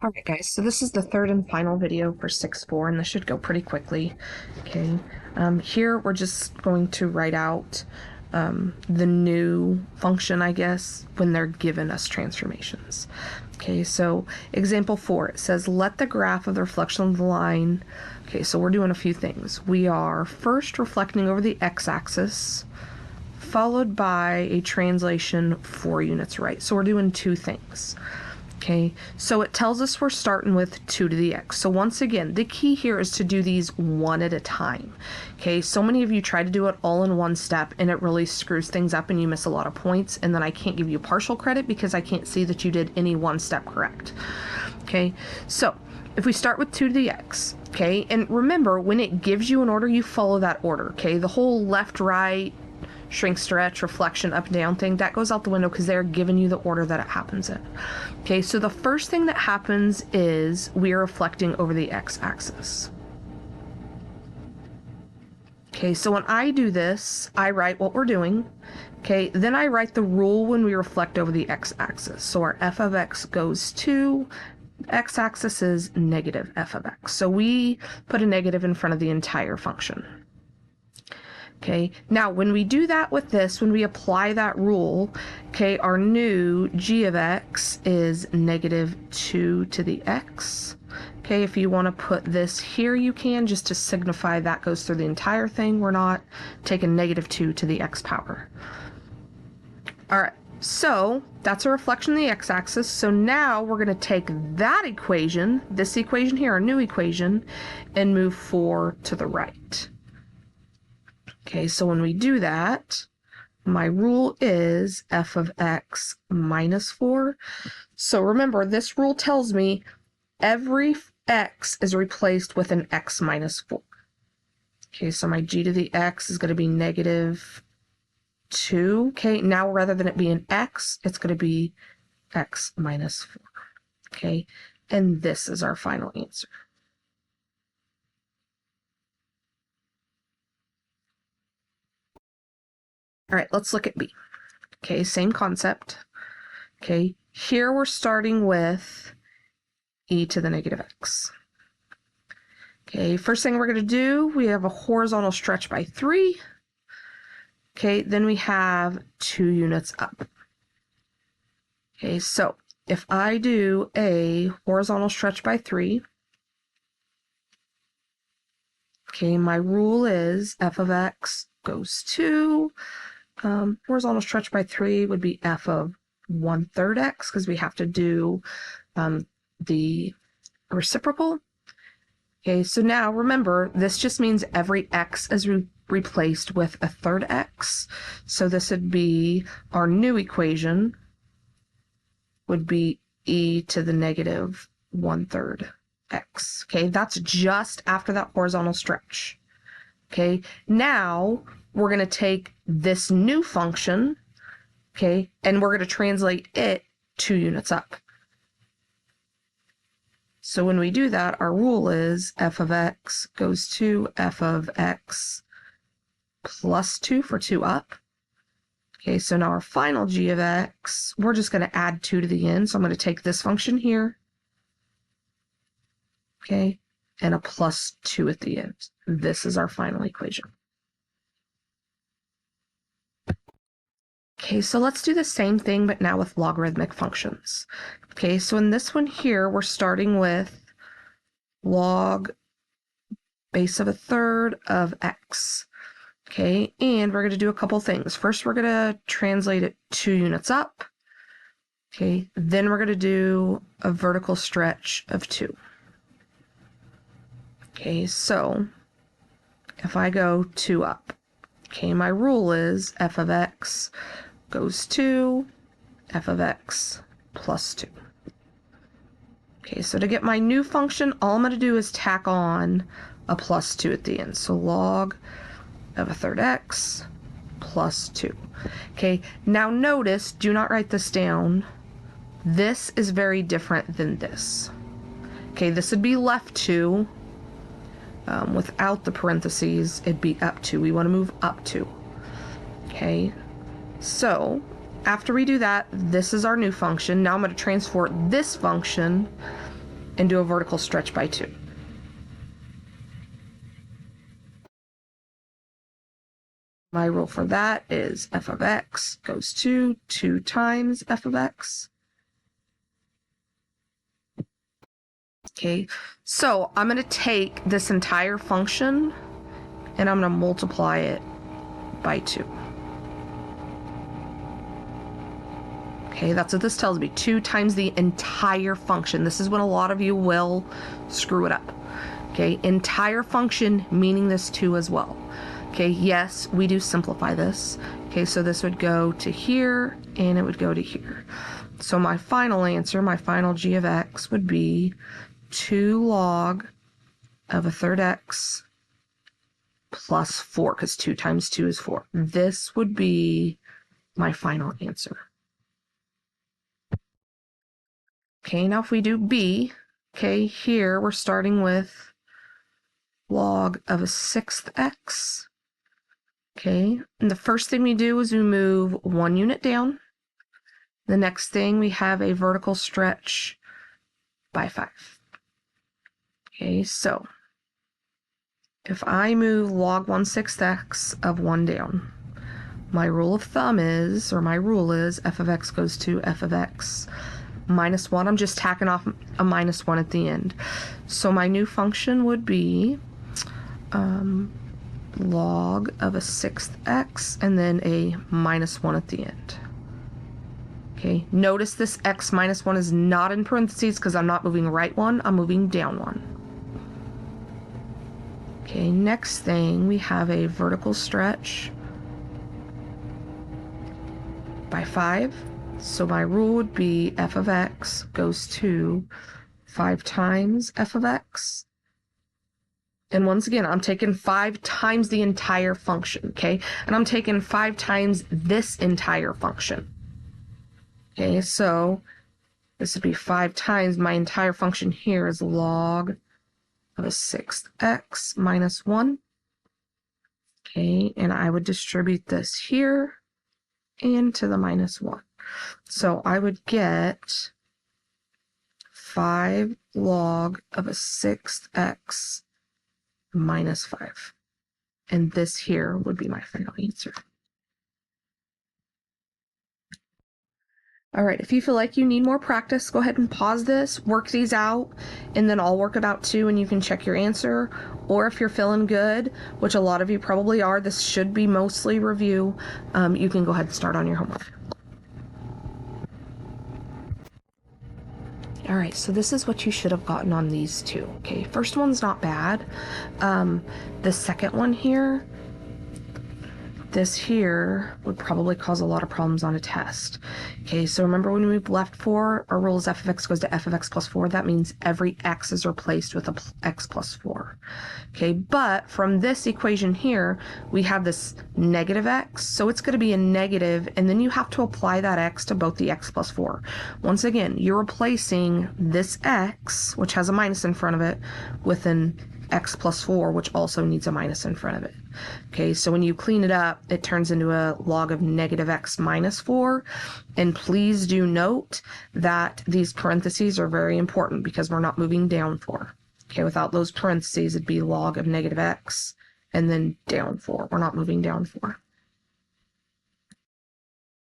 Alright guys, so this is the third and final video for 6.4, and this should go pretty quickly. Okay, here we're just going to write out the new function, I guess, when they're given us transformations. Okay, so example 4, it says let the graph of the reflection of the line. Okay, so we're doing a few things. We are first reflecting over the x-axis, followed by a translation 4 units right. So we're doing two things. Okay, so it tells us we're starting with 2 to the x. So once again, the key here is to do these one at a time. Okay, so many of you try to do it all in one step and it really screws things up and you miss a lot of points, and then I can't give you partial credit because I can't see that you did any one step correct. Okay, so if we start with 2 to the x, okay, and remember when it gives you an order, you follow that order. Okay, the whole left, right, shrink, stretch, reflection, up and down thing, that goes out the window because they're giving you the order that it happens in. Okay, so the first thing that happens is we are reflecting over the x-axis. Okay, so when I do this, I write what we're doing. Okay, then I write the rule when we reflect over the x-axis. So our f of x goes to, x-axis is negative f of x. So we put a negative in front of the entire function. Okay, now when we do that with this, when we apply that rule, okay, our new g of x is negative 2 to the x. Okay, if you want to put this here, you can, just to signify that goes through the entire thing. We're not taking negative 2 to the x power. All right, so that's a reflection of the x-axis. So now we're going to take that equation, this equation here, our new equation, and move 4 to the right. Okay, so when we do that, my rule is f of x minus 4. So remember, this rule tells me every x is replaced with an x minus 4. Okay, so my g to the x is going to be negative 2. Okay, now rather than it being x, it's going to be x minus 4. Okay, and this is our final answer. All right, let's look at B. Okay, same concept. Okay, here we're starting with e to the negative x. Okay, first thing we're going to do, we have a horizontal stretch by 3. Okay, then we have 2 units up. Okay, so if I do a horizontal stretch by 3, okay, my rule is f of x goes to, horizontal stretch by 3 would be f of 1/3 x, because we have to do the reciprocal. Okay, so now remember, this just means every x is replaced with a third x. So this would be our new equation would be e to the negative 1/3 x. Okay, that's just after that horizontal stretch. Okay, now we're going to take this new function, okay, and we're going to translate it 2 units up. So when we do that, our rule is f of x goes to f of x plus 2 for 2 up. Okay, so now our final g of x, we're just going to add 2 to the end. So I'm going to take this function here, okay, and a plus 2 at the end. This is our final equation. Okay, so let's do the same thing, but now with logarithmic functions. Okay, so in this one here, we're starting with log base of 1/3 of x. Okay, and we're going to do a couple things. First, we're going to translate it 2 units up. Okay, then we're going to do a vertical stretch of 2. Okay, so if I go 2 up, okay, my rule is f of x goes to f of x plus 2. Okay, so to get my new function, all I'm going to do is tack on a plus 2 at the end. So log of 1/3 x plus 2. Okay, now notice, do not write this down. This is very different than this. Okay, this would be left 2. Without the parentheses, it'd be up 2. We want to move up 2. Okay, so after we do that, this is our new function. Now I'm going to transform this function and do a vertical stretch by 2. My rule for that is f of x goes to 2 times f of x. Okay, so I'm going to take this entire function and I'm going to multiply it by 2. Okay, that's what this tells me. 2 times the entire function. This is when a lot of you will screw it up. Okay, entire function meaning this 2 as well. Okay, yes, we do simplify this. Okay, so this would go to here and it would go to here. So my final answer, my final g of x would be 2 log of a third x plus 4, because 2 times 2 is 4. This would be my final answer. Okay, now if we do b, okay, here we're starting with log of a 6th x. Okay, and the first thing we do is we move 1 unit down. The next thing we have a vertical stretch by 5. Okay, so if I move log 1/6 x of 1 down, my rule of thumb is, or my rule is, f of x goes to f of x minus 1. I'm just tacking off a minus 1 at the end. So my new function would be log of a 6th x and then a minus 1 at the end. Okay, notice this x minus 1 is not in parentheses because I'm not moving right 1, I'm moving down 1. Okay, next thing we have a vertical stretch by 5. So my rule would be f of x goes to 5 times f of x. And once again, I'm taking 5 times the entire function, okay? And I'm taking 5 times this entire function. Okay, so this would be 5 times my entire function here is log of a 6th x minus 1. Okay, and I would distribute this here and to the minus 1. So I would get 5 log of a 6th x minus 5. And this here would be my final answer. All right, if you feel like you need more practice, go ahead and pause this, work these out, and then I'll work it out too, and you can check your answer. Or if you're feeling good, which a lot of you probably are, this should be mostly review, you can go ahead and start on your homework. All right, so this is what you should have gotten on these two. Okay, first one's not bad. The second one here, this here would probably cause a lot of problems on a test. Okay, so remember when we move left 4, our rule is f of x goes to f of x plus 4. That means every x is replaced with a x plus 4. Okay, but from this equation here, we have this negative x, so it's going to be a negative, and then you have to apply that x to both the x plus 4. Once again, you're replacing this x, which has a minus in front of it, with an x plus 4, which also needs a minus in front of it. Okay, so when you clean it up, it turns into a log of negative x minus 4. And please do note that these parentheses are very important because we're not moving down 4. Okay, without those parentheses, it'd be log of negative x and then down 4. We're not moving down 4.